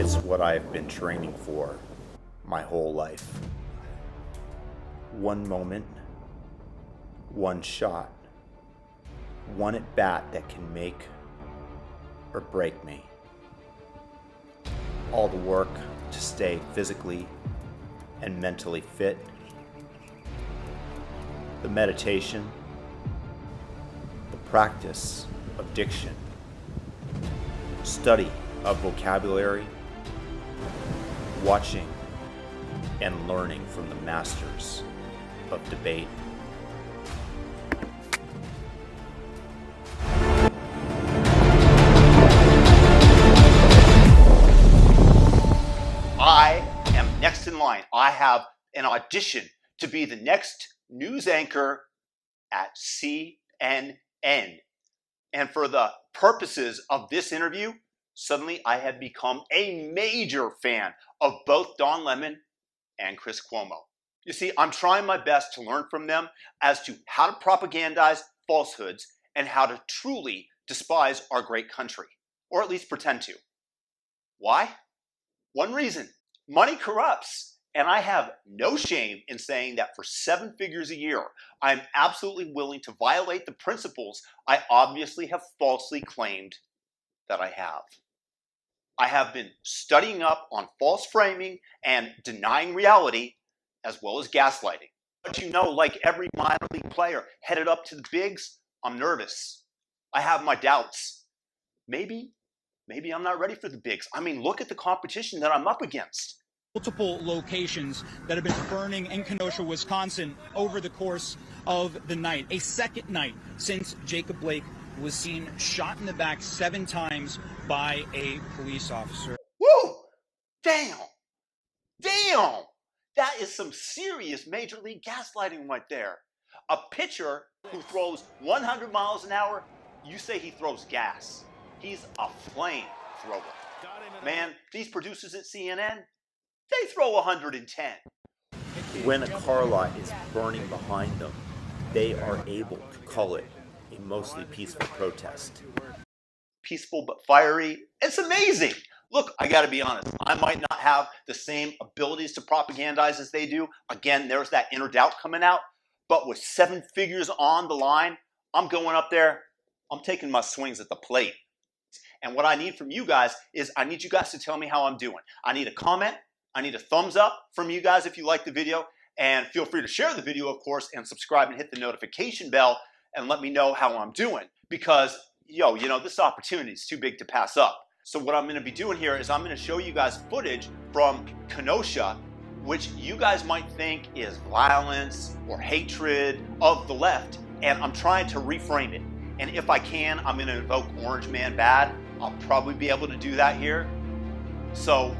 is what I've been training for my whole life. One moment, one shot, one at bat that can make or break me. All the work to stay physically and mentally fit. The meditation, the practice of diction, study of vocabulary, watching and learning from the masters of debate. I am next in line. I have an audition to be the next news anchor at CNN. And for the purposes of this interview, suddenly I have become a major fan of both Don Lemon and Chris Cuomo. You see, I'm trying my best to learn from them as to how to propagandize falsehoods and how to truly despise our great country, or at least pretend to. Why? One reason: money corrupts. And I have no shame in saying that for 7 figures a year, I'm absolutely willing to violate the principles I obviously have falsely claimed that I have. I have been studying up on false framing and denying reality, as well as gaslighting. But you know, like every minor league player headed up to the bigs, I'm nervous. I have my doubts. Maybe I'm not ready for the bigs. I mean, look at the competition that I'm up against. Multiple locations that have been burning in Kenosha, Wisconsin over the course of the night. A second night since Jacob Blake was seen shot in the back 7 times by a police officer. Woo! Damn! That is some serious major league gaslighting right there. A pitcher who throws 100 miles an hour, you say he throws gas. He's a flamethrower. Man, these producers at CNN, they throw 110. When a car lot is burning behind them, they are able to call it a mostly peaceful protest. Peaceful but fiery. It's amazing. Look, I gotta be honest. I might not have the same abilities to propagandize as they do. Again, there's that inner doubt coming out. But with 7 figures on the line, I'm going up there. I'm taking my swings at the plate. And what I need from you guys is I need you guys to tell me how I'm doing. I need a comment. I need a thumbs up from you guys if you like the video, and feel free to share the video, of course, and subscribe and hit the notification bell and let me know how I'm doing, because this opportunity is too big to pass up. So what I'm going to be doing here is I'm going to show you guys footage from Kenosha, which you guys might think is violence or hatred of the left, and I'm trying to reframe it. And if I can, I'm going to invoke Orange Man Bad. I'll probably be able to do that here. So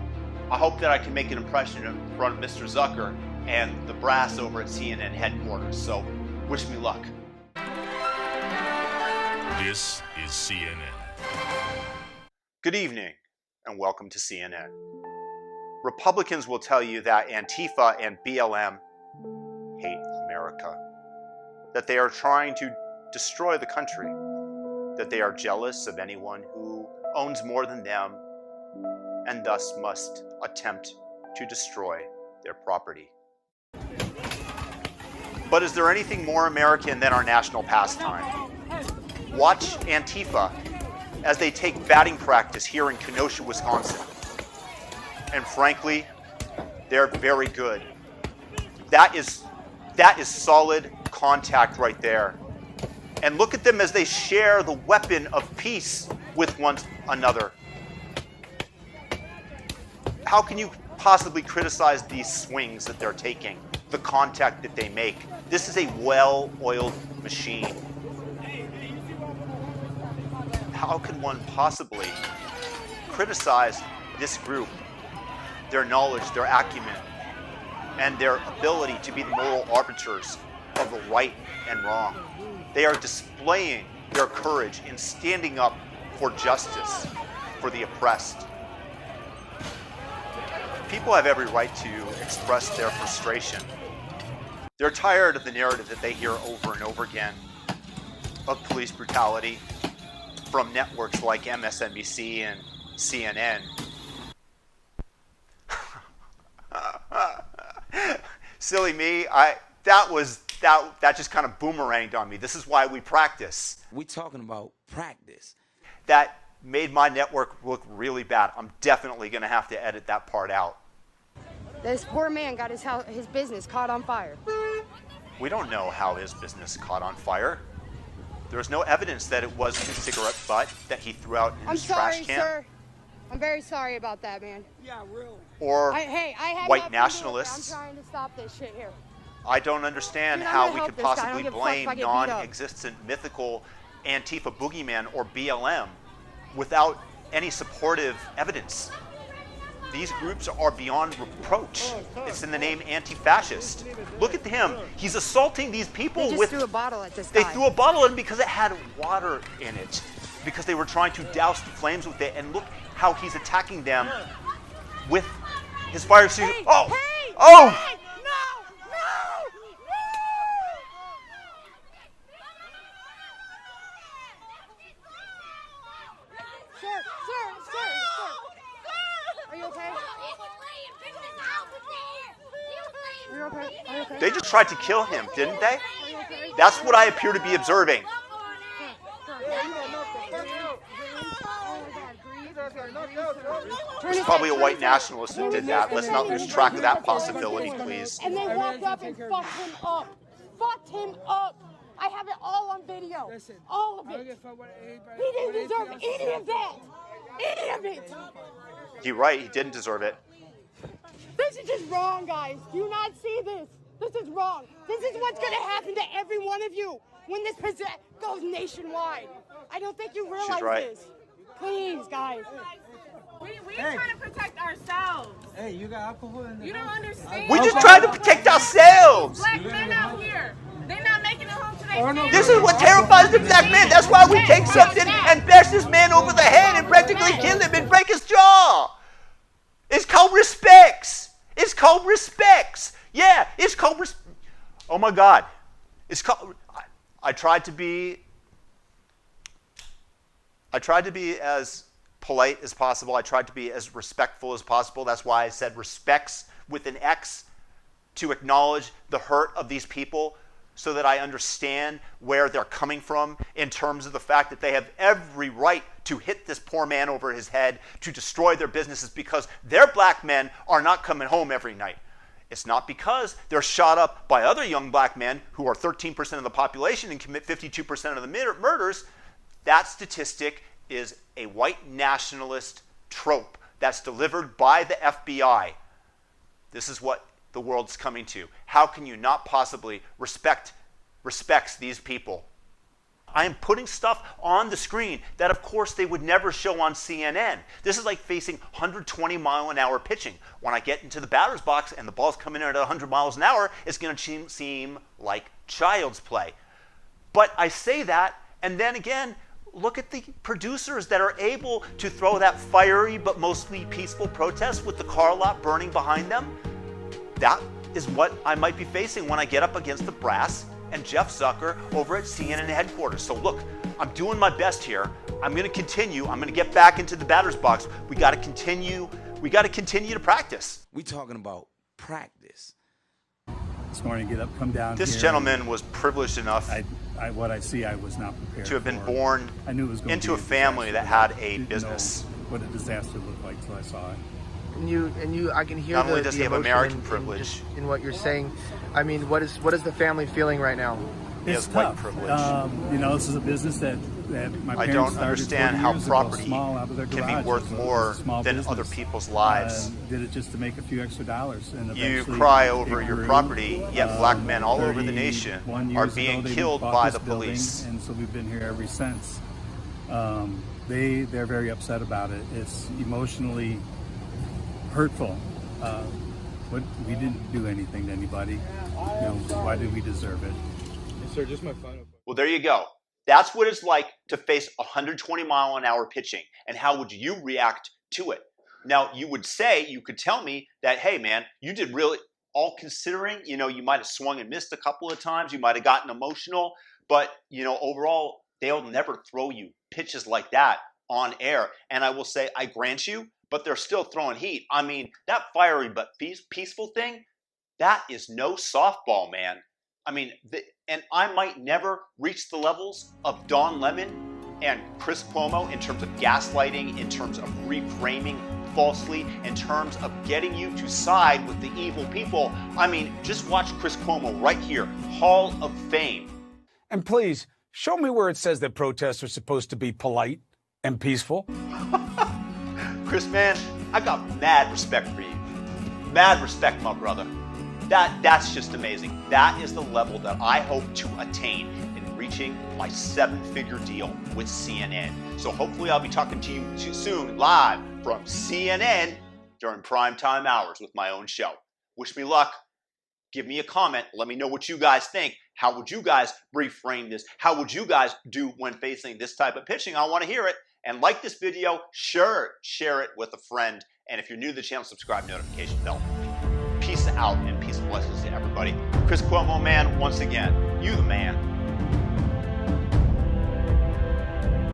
I hope that I can make an impression in front of Mr. Zucker and the brass over at CNN headquarters. So wish me luck. This is CNN. Good evening and welcome to CNN. Republicans will tell you that Antifa and BLM hate America, that they are trying to destroy the country, that they are jealous of anyone who owns more than them, and thus must attempt to destroy their property. But is there anything more American than our national pastime? Watch Antifa as they take batting practice here in Kenosha, Wisconsin. And frankly, they're very good. That is solid contact right there. And look at them as they share the weapon of peace with one another. How can you possibly criticize these swings that they're taking, the contact that they make? This is a well-oiled machine. How can one possibly criticize this group, their knowledge, their acumen, and their ability to be the moral arbiters of the right and wrong? They are displaying their courage in standing up for justice, for the oppressed. People have every right to express their frustration. They're tired of the narrative that they hear over and over again of police brutality from networks like MSNBC and CNN. Silly me. That just kind of boomeranged on me. This is why we practice. We talking about practice. That made my network look really bad. I'm definitely going to have to edit that part out. This poor man got his business caught on fire. We don't know how his business caught on fire. There's no evidence that it was his cigarette butt that he threw out in his trash can. Sir. I'm very sorry about that, man. Yeah, really. Or I have white nothing to do with it. nationalists. I'm trying to stop this shit here. I don't understand Dude, I'm how gonna we help could this guy. I don't possibly give a fuck if blame I get beat up. non-existent mythical Antifa boogeyman or BLM without any supportive evidence. These groups are beyond reproach. It's in the name anti-fascist. Look at him. He's assaulting these people They just with... threw a bottle at this They guy. threw a bottle at him because it had water in it. Because they were trying to douse the flames with it. And look how he's attacking them with his fire extinguisher. Oh! Hey! Oh! Hey! No! Sir! Are you okay? Are you okay? Are you okay? They just tried to kill him, didn't they? Are you okay? That's what I appear to be observing. It's probably a white nationalist who did that. Let's not lose track of that possibility, please. And they walked up and fucked him up. Fucked him up. I have it all on video. All of it. He didn't deserve any of that. Any of it. You're right, he didn't deserve it. This is just wrong, guys. Do you not see this? This is wrong. This is what's going to happen to every one of you when this goes nationwide. I don't think you realize right. this. Please, guys. We're trying to protect ourselves. Hey, you got alcohol in the You don't understand. We're just trying to protect ourselves. Black men out here. They're not making it home to their families. This is what terrifies the black man. That's why we take something and bash this man over the head and practically kill him and break his jaw. It's called respects. It's called respects. Yeah, it's called oh my God. It's called, I tried to be as polite as possible. I tried to be as respectful as possible. That's why I said respects with an X, to acknowledge the hurt of these people so that I understand where they're coming from in terms of the fact that they have every right to hit this poor man over his head, to destroy their businesses because their black men are not coming home every night. It's not because they're shot up by other young black men who are 13% of the population and commit 52% of the murders. That statistic is a white nationalist trope that's delivered by the FBI. This is what the world's coming to. How can you not possibly respects these people? I am putting stuff on the screen that, of course, they would never show on CNN. This is like facing 120-mile-an-hour pitching. When I get into the batter's box and the ball's coming in at 100 miles an hour, it's going to seem like child's play. But I say that, and then again, look at the producers that are able to throw that fiery but mostly peaceful protest with the car lot burning behind them. That is what I might be facing when I get up against the brass and Jeff Zucker over at CNN headquarters. So look, I'm doing my best here. I'm going to continue. I'm going to get back into the batter's box. We got to continue. We got to continue to practice. We talking about practice. This morning, get up, come down. This gentleman was privileged enough what I see, I was not prepared to have been for. born I knew it was going into to a be family that disaster. had a Didn't business. know what a disaster looked like till I saw it. And you, I can hear Not the, only does the he have emotion American in privilege, in what you're saying. I mean, what is the family feeling right now? he It's has white tough. privilege. You know, this is a business that my I parents don't started understand 40 how years ago, property small, out of their can be garages. worth So it was more a small than business. other people's lives. Did it just to make a few extra dollars. And You eventually cry over it your grew. property, yet black men all over the 31 nation years are ago, being they killed bought by this the building, police. And so we've been here ever since. They're very upset about it. It's emotionally hurtful. But we didn't do anything to anybody. You know, why did we deserve it? Sir, just my final. Well, there you go. That's what it's like to face 120-mile-an-hour pitching. And how would you react to it? Now, you could tell me that, hey, man, you did really, all considering, you might have swung and missed a couple of times. You might have gotten emotional. But, overall, they'll never throw you pitches like that on air. And I will say, I grant you, but they're still throwing heat. I mean, that fiery but peaceful thing, That is no softball, man. I mean, and I might never reach the levels of Don Lemon and Chris Cuomo in terms of gaslighting, in terms of reframing falsely, in terms of getting you to side with the evil people. I mean, just watch Chris Cuomo right here, Hall of Fame. And please, show me where it says that protests are supposed to be polite and peaceful. Chris, man, I got mad respect for you. Mad respect, my brother. That's just amazing. That is the level that I hope to attain in reaching my 7-figure deal with CNN. So hopefully I'll be talking to you soon, live from CNN during primetime hours with my own show. Wish me luck. Give me a comment. Let me know what you guys think. How would you guys reframe this? How would you guys do when facing this type of pitching? I want to hear it. And like this video, share it with a friend. And if you're new to the channel, subscribe, notification bell. Peace out and peace and blessings to everybody. Chris Cuomo, man, once again, you the man.